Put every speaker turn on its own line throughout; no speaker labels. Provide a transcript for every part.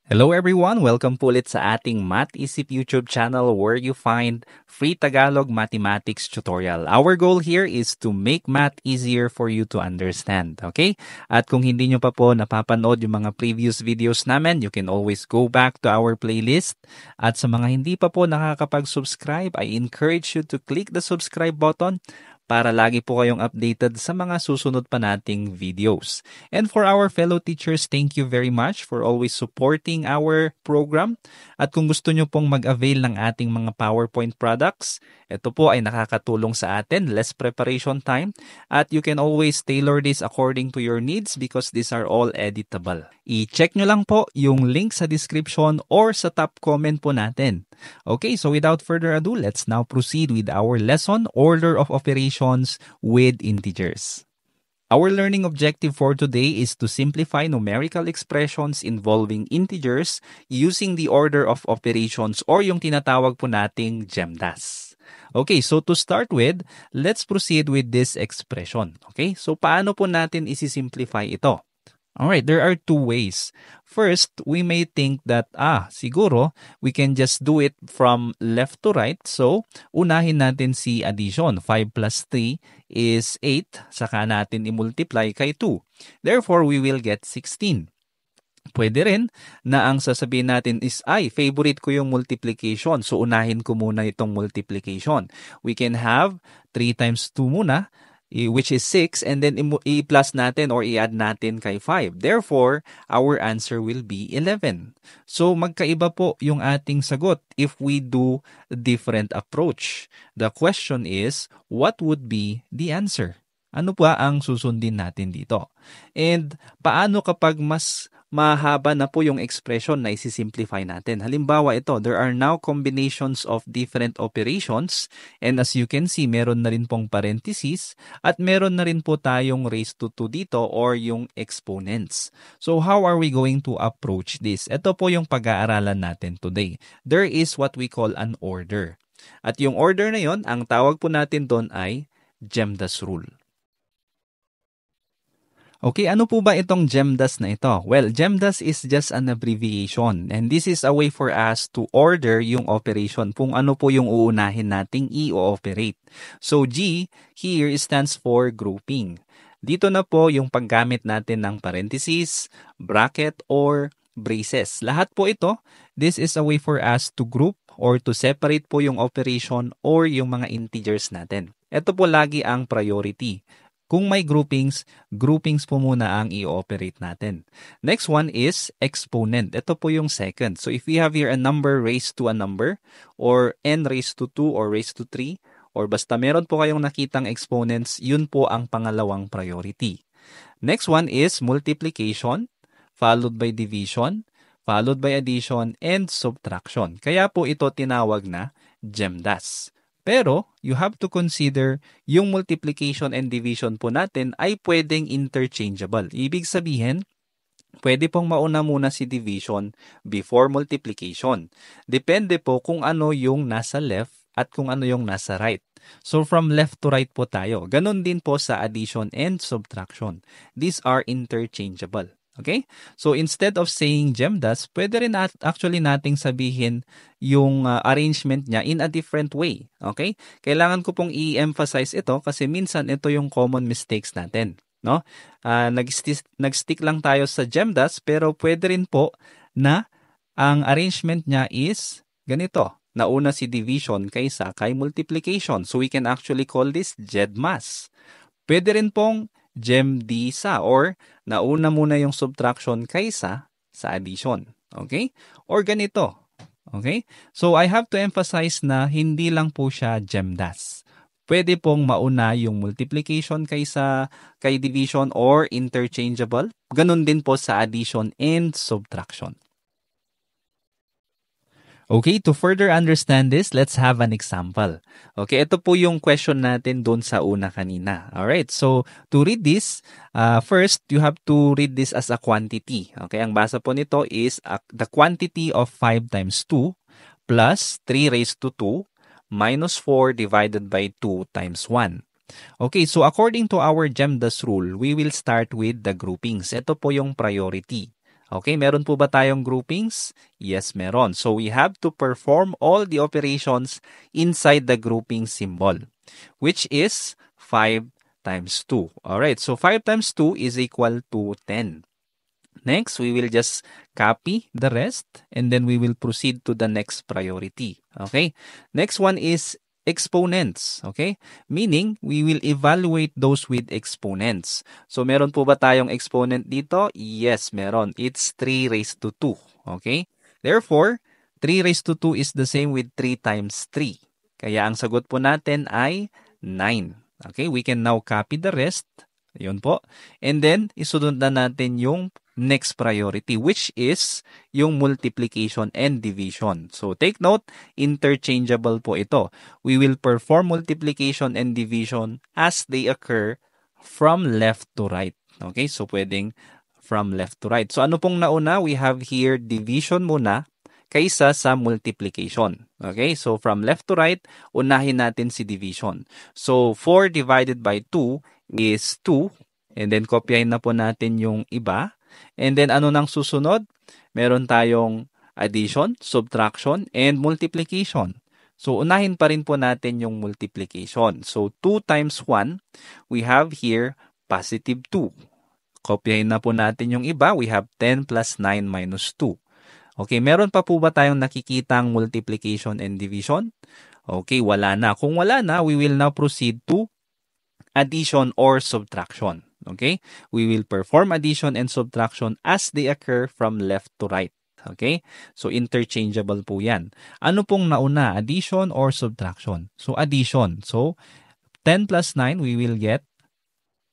Hello everyone! Welcome po ulit sa ating Math Isip YouTube channel where you find free Tagalog mathematics tutorial. Our goal here is to make math easier for you to understand. Okay? At kung hindi nyo pa po napapanood yung mga previous videos namin, you can always go back to our playlist. At sa mga hindi pa po nakakapag-subscribe, I encourage you to click the subscribe button para lagi po kayong updated sa mga susunod pa nating videos. And for our fellow teachers, thank you very much for always supporting our program. At kung gusto nyo pong mag-avail ng ating mga PowerPoint products, ito po ay nakakatulong sa atin, less preparation time, at you can always tailor this according to your needs because these are all editable. I-check nyo lang po yung link sa description or sa top comment po natin. Okay, so without further ado, let's now proceed with our lesson, Order of Operations with Integers. Our learning objective for today is to simplify numerical expressions involving integers using the order of operations or yung tinatawag po nating GEMDAS. Okay, so to start with, let's proceed with this expression. Okay, so paano po natin isi-simplify ito? Alright, there are two ways. First, we may think that, siguro, we can just do it from left to right. So, unahin natin si addition. 5 plus 3 is 8. Saka natin i-multiply kay 2. Therefore, we will get 16. Pwede rin na ang sasabihin natin is, favorite ko yung multiplication. So, unahin ko muna itong multiplication. We can have 3 times 2 muna, which is 6, and then i-plus natin or i-add natin kay 5. Therefore, our answer will be 11. So, magkaiba po yung ating sagot if we do a different approach. The question is, what would be the answer? Ano pa ang susundin natin dito? And paano kapag mas mahaba na po yung expression na isi-simplify natin? Halimbawa ito, there are now combinations of different operations, and as you can see, meron na rin pong parentheses at meron na rin po tayong raised to 2 dito or yung exponents. So how are we going to approach this? Ito po yung pag-aaralan natin today. There is what we call an order. At yung order na yon, ang tawag po natin doon ay GEMDAS rule. Okay, ano po ba itong GEMDAS na ito? Well, GEMDAS is just an abbreviation, and this is a way for us to order yung operation kung ano po yung uunahin nating i-ooperate. So G here stands for grouping. Dito na po yung paggamit natin ng parentheses, bracket, or braces. Lahat po ito, this is a way for us to group or to separate po yung operation or yung mga integers natin. Ito po lagi ang priority. Kung may groupings po muna ang i-operate natin. Next one is exponent. Ito po yung second. So if we have here a number raised to a number or n raised to 2 or raised to 3 or basta meron po kayong nakitang exponents, yun po ang pangalawang priority. Next one is multiplication followed by division, followed by addition, and subtraction. Kaya po ito tinawag na GEMDAS. Pero, you have to consider yung multiplication and division po natin ay pwedeng interchangeable. Ibig sabihin, pwede pong mauna muna si division before multiplication. Depende po kung ano yung nasa left at kung ano yung nasa right. So, from left to right po tayo. Ganon din po sa addition and subtraction. These are interchangeable. Okay? So, instead of saying GEMDAS, pwede rin actually nating sabihin yung arrangement niya in a different way. Okay? Kailangan ko pong i-emphasize ito kasi minsan ito yung common mistakes natin. No? Nag-stick lang tayo sa GEMDAS pero pwede rin po na ang arrangement niya is ganito. Nauna si division kaysa kay multiplication. So, we can actually call this GEDMAS. Pwede rin pong GEMDISA or nauna muna yung subtraction kaysa sa addition. Okay? Or ganito. Okay? So, I have to emphasize na hindi lang po siya GEMDAS. Pwede pong mauna yung multiplication kay division or interchangeable. Ganun din po sa addition and subtraction. Okay, to further understand this, let's have an example. Okay, ito po yung question natin doon sa una kanina. Alright, so to read this, first, you have to read this as a quantity. Okay, ang basa po nito is the quantity of 5 times 2 plus 3 raised to 2 minus 4 divided by 2 times 1. Okay, so according to our GEMDAS rule, we will start with the groupings. Ito po yung priority. Okay, meron po ba tayong groupings? Yes, meron. So we have to perform all the operations inside the grouping symbol, which is 5 times 2. Alright, so 5 times 2 is equal to 10. Next, we will just copy the rest and then we will proceed to the next priority. Okay? Next one is exponents. Okay? Meaning, we will evaluate those with exponents. So, meron po ba tayong exponent dito? Yes, meron. It's 3 raised to 2. Okay? Therefore, 3 raised to 2 is the same with 3 times 3. Kaya ang sagot po natin ay 9. Okay? We can now copy the rest. Yun po. And then, isunod na natin yung next priority, which is yung multiplication and division. So, take note, interchangeable po ito. We will perform multiplication and division as they occur from left to right. Okay? So, pwedeng from left to right. So, ano pong nauna? We have here division muna kaysa sa multiplication. Okay? So, from left to right, unahin natin si division. So, 4 divided by 2 is 2. And then, kopyahin na po natin yung iba. And then, ano nang susunod? Meron tayong addition, subtraction, and multiplication. So, unahin pa rin po natin yung multiplication. So, 2 times 1, we have here positive 2. Kopyahin na po natin yung iba. We have 10 plus 9 minus 2. Okay, meron pa po ba tayong nakikitang multiplication and division? Okay, wala na. Kung wala na, we will now proceed to addition or subtraction. Okay? We will perform addition and subtraction as they occur from left to right. Okay? So, interchangeable po yan. Ano pong nauna? Addition or subtraction? So, addition. So, 10 plus 9, we will get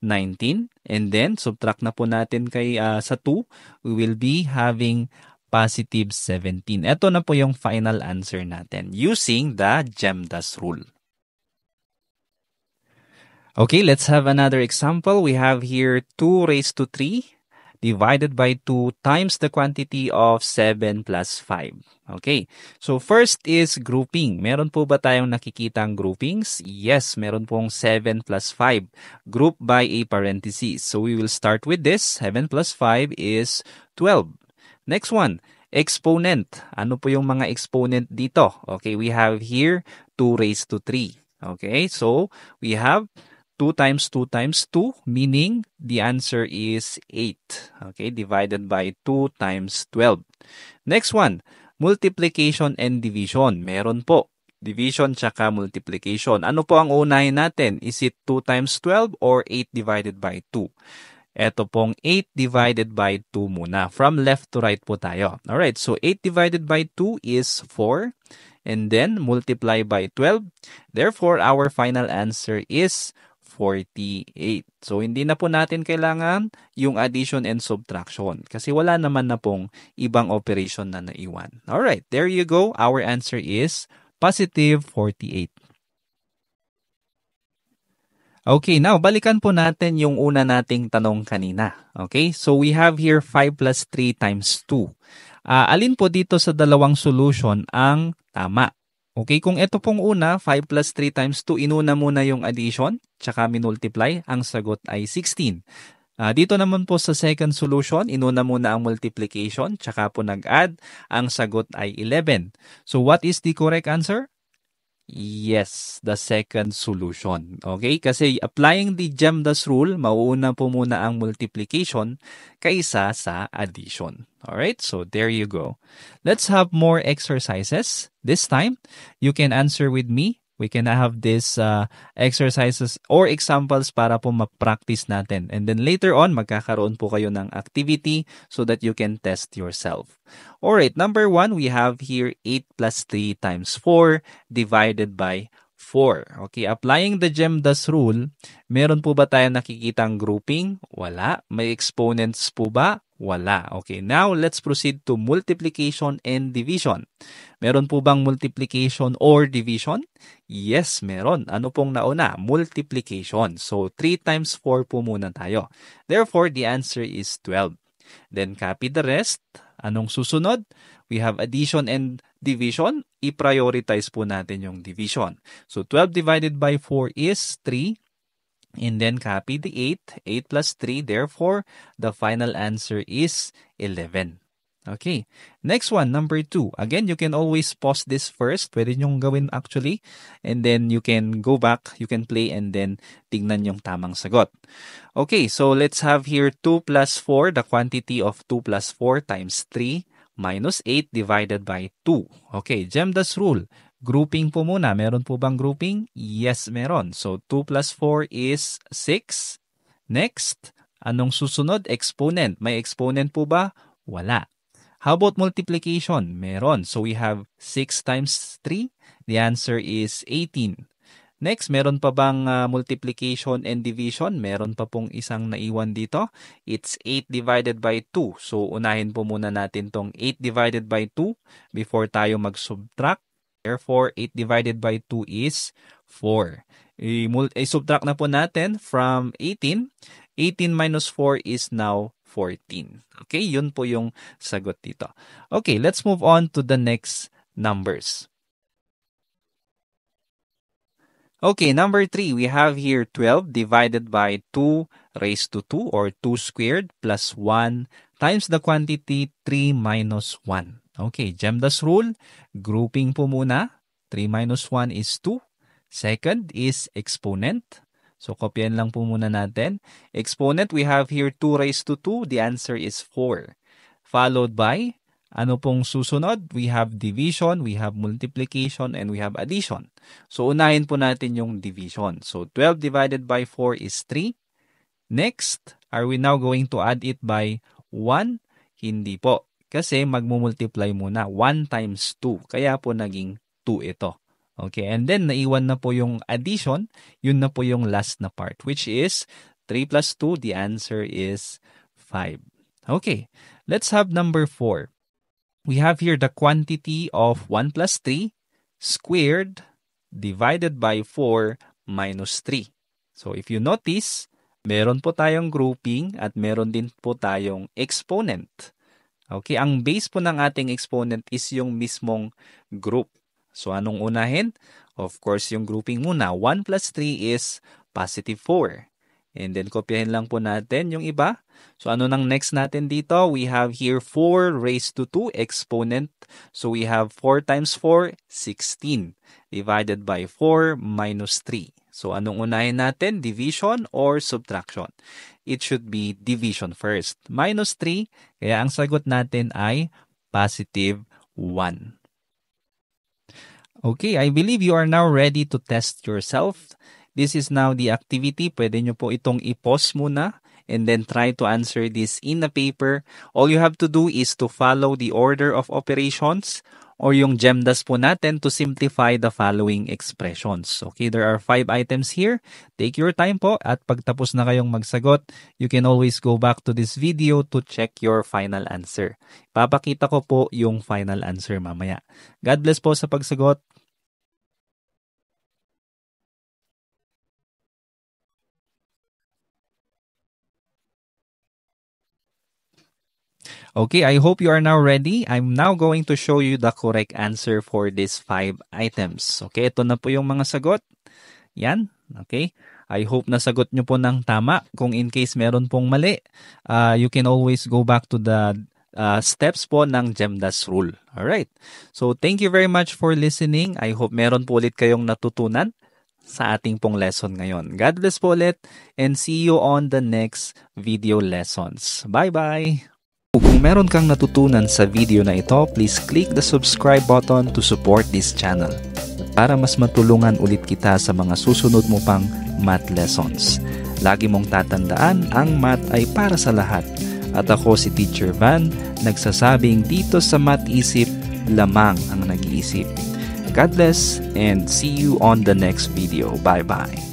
19. And then, subtract na po natin sa 2. We will be having positive 17. Ito na po yung final answer natin using the GEMDAS rule. Okay, let's have another example. We have here 2 raised to 3 divided by 2 times the quantity of 7 plus 5. Okay, so first is grouping. Meron po ba tayong nakikitang groupings? Yes, meron pong 7 plus 5 grouped by a parenthesis. So we will start with this. 7 plus 5 is 12. Next one, exponent. Ano po yung mga exponent dito? Okay, we have here 2 raised to 3. Okay, so we have 2 times 2 times 2, meaning the answer is 8. Okay, divided by 2 times 12. Next one, multiplication and division. Meron po. Division tsaka multiplication. Ano po ang unahin natin? Is it 2 times 12 or 8 divided by 2? Ito pong 8 divided by 2 muna. From left to right po tayo. Alright, so 8 divided by 2 is 4. And then multiply by 12. Therefore, our final answer is 48. So, hindi na po natin kailangan yung addition and subtraction kasi wala naman na pong ibang operation na naiwan. Alright, there you go. Our answer is positive 48. Okay, now balikan po natin yung una nating tanong kanina. Okay, so we have here 5 plus 3 times 2. Alin po dito sa dalawang solution ang tama? Okay, kung ito pong una, 5 plus 3 times 2, inuna muna yung addition, tsaka minultiply, ang sagot ay 16. Dito naman po sa second solution, inuna muna ang multiplication, tsaka po nag-add, ang sagot ay 11. So what is the correct answer? Yes, the second solution. Okay, kasi applying the GEMDAS rule, mauuna po muna ang multiplication kaysa sa addition. Alright, so there you go. Let's have more exercises. This time, you can answer with me. We can have these exercises or examples para po ma-practice natin. And then later on, magkakaroon po kayo ng activity so that you can test yourself. Alright, number 1, we have here 8 plus 3 times 4 divided by 4. Okay, applying the GEMDAS rule, meron po ba tayong nakikitang grouping? Wala. May exponents po ba? Wala. Okay, now let's proceed to multiplication and division. Meron po bang multiplication or division? Yes, meron. Ano pong nauna? Multiplication. So, 3 times 4 po muna tayo. Therefore, the answer is 12. Then, copy the rest. Anong susunod? We have addition and division. I-prioritize po natin yung division. So, 12 divided by 4 is 3. And then copy the 8. 8 plus 3. Therefore, the final answer is 11. Okay. Next one, number 2. Again, you can always pause this first. Pwede nyong gawin actually. And then you can go back, you can play, and then tignan yung tamang sagot. Okay, so let's have here 2 plus 4. The quantity of 2 plus 4 times 3 minus 8 divided by 2. Okay, GEMDAS rule. Grouping po muna. Meron po bang grouping? Yes, meron. So, 2 plus 4 is 6. Next, anong susunod? Exponent. May exponent po ba? Wala. How about multiplication? Meron. So, we have 6 times 3. The answer is 18. Next, meron pa bang multiplication and division? Meron pa pong isang naiwan dito. It's 8 divided by 2. So, unahin po muna natin tong 8 divided by 2 before tayo mag-subtract. Therefore, 8 divided by 2 is 4. I-subtract na po natin from 18. 18 minus 4 is now 14. Okay, yun po yung sagot dito. Okay, let's move on to the next numbers. Okay, number 3, we have here 12 divided by 2 raised to 2 or 2 squared plus 1 times the quantity 3 minus 1. Okay, GEMDAS rule, grouping po muna. 3 minus 1 is 2. Second is exponent. So, kopyahin lang po muna natin. Exponent, we have here 2 raised to 2. The answer is 4. Followed by, ano pong susunod? We have division, we have multiplication, and we have addition. So, unahin po natin yung division. So, 12 divided by 4 is 3. Next, are we now going to add it by 1? Hindi po. Kasi magmumultiply muna. 1 times 2. Kaya po naging 2 ito. Okay, and then naiwan na po yung addition. Yun na po yung last na part, which is 3 plus 2. The answer is 5. Okay, let's have number 4. We have here the quantity of 1 plus 3 squared divided by 4 minus 3. So if you notice, meron po tayong grouping at meron din po tayong exponent. Okay, ang base po ng ating exponent is yung mismong group. So, anong unahin? Of course, yung grouping muna. 1 plus 3 is positive 4. And then, kopyahin lang po natin yung iba. So, ano nang next natin dito? We have here 4 raised to 2 exponent. So, we have 4 times 4, 16. Divided by 4 minus 3. So, anong unahin natin? Division or subtraction? It should be division first. Minus 3, kaya ang sagot natin ay positive 1. Okay, I believe you are now ready to test yourself. This is now the activity. Pwede nyo po itong i-pause muna and then try to answer this in a paper. All you have to do is to follow the order of operations or yung GEMDAS po natin to simplify the following expressions. Okay, there are 5 items here. Take your time po at pagtapos na kayong magsagot, you can always go back to this video to check your final answer. Papakita ko po yung final answer mamaya. God bless po sa pagsagot. Okay, I hope you are now ready. I'm now going to show you the correct answer for these 5 items. Okay, ito na po yung mga sagot. Yan, okay. I hope nasagot nyo po ng tama. Kung in case meron pong mali, you can always go back to the steps po ng GEMDAS rule. Alright, so thank you very much for listening. I hope meron po ulit kayong natutunan sa ating pong lesson ngayon. God bless po ulit and see you on the next video lessons. Bye-bye! Kung meron kang natutunan sa video na ito, please click the subscribe button to support this channel para mas matulungan ulit kita sa mga susunod mo pang math lessons. Lagi mong tatandaan, ang math ay para sa lahat. At ako si Teacher Van, nagsasabing dito sa Math Isip, lamang ang nag-iisip. God bless and see you on the next video. Bye-bye!